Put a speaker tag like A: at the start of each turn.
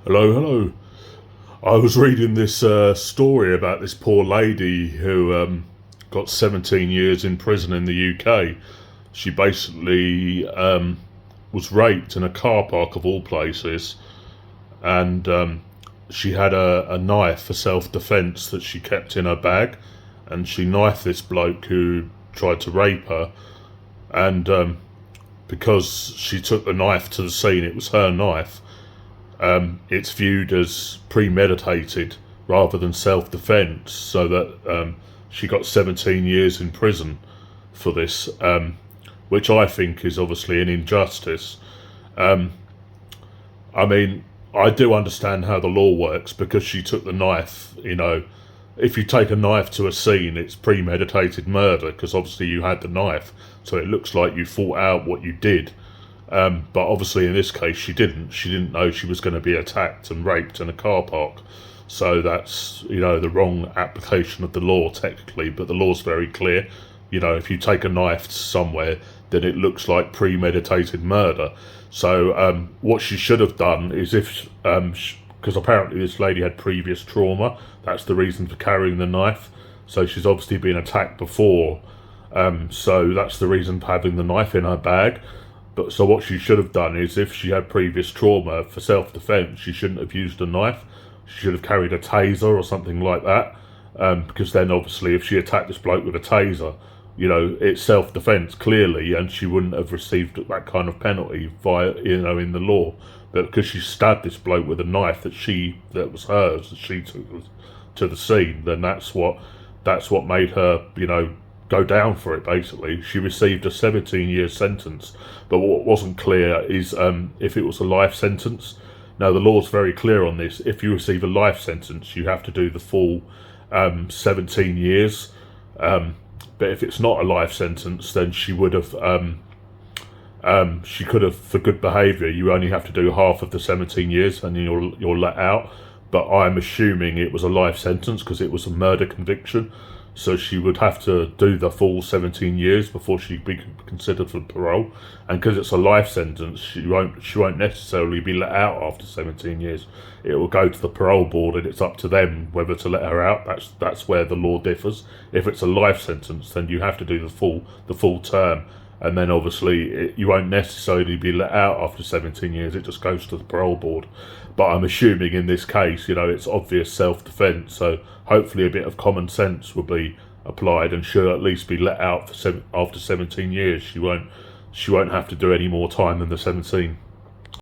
A: Hello, hello. I was reading this story about this poor lady who got 17 years in prison in the UK. She basically was raped in a car park of all places, and she had a knife for self-defence that she kept in her bag, and she knifed this bloke who tried to rape her, and because she took the knife to the scene, it was her knife. It's viewed as premeditated rather than self-defence, so that she got 17 years in prison for this, which I think is obviously an injustice. I mean, I do understand how the law works because she took the knife. If you take a knife to a scene, it's premeditated murder because obviously you had the knife, so it looks like you thought out what you did. But obviously in this case she didn't. She didn't know she was going to be attacked and raped in a car park. So that's, the wrong application of the law technically, but the law's very clear. If you take a knife somewhere, then it looks like premeditated murder. So what she should have done is because apparently this lady had previous trauma, that's the reason for carrying the knife. So she's obviously been attacked before. So that's the reason for having the knife in her bag. But so what she should have done is, if she had previous trauma, for self-defence, she shouldn't have used a knife. She should have carried a taser or something like that. Because then obviously if she attacked this bloke with a taser, it's self-defence clearly, and she wouldn't have received that kind of penalty in the law. But because she stabbed this bloke with a knife that was hers, that she took to the scene, then that's what made her, go down for it. Basically, she received a 17-year sentence, but what wasn't clear is if it was a life sentence. Now the law's very clear on this. If you receive a life sentence, you have to do the full 17 years. But if it's not a life sentence, then she would have she could have, for good behaviour, you only have to do half of the 17 years and you're let out. But I'm assuming it was a life sentence because it was a murder conviction. So she would have to do the full 17 years before she'd be considered for parole. And because it's a life sentence, she won't necessarily be let out after 17 years. It will go to the parole board, and it's up to them whether to let her out. That's where the law differs. If it's a life sentence, then you have to do the full term, and then obviously you won't necessarily be let out after 17 years. It just goes to the parole board. But I'm assuming in this case, it's obvious self-defence, so hopefully a bit of common sense will be applied, and she'll at least be let out after 17 years. She won't have to do any more time than the 17.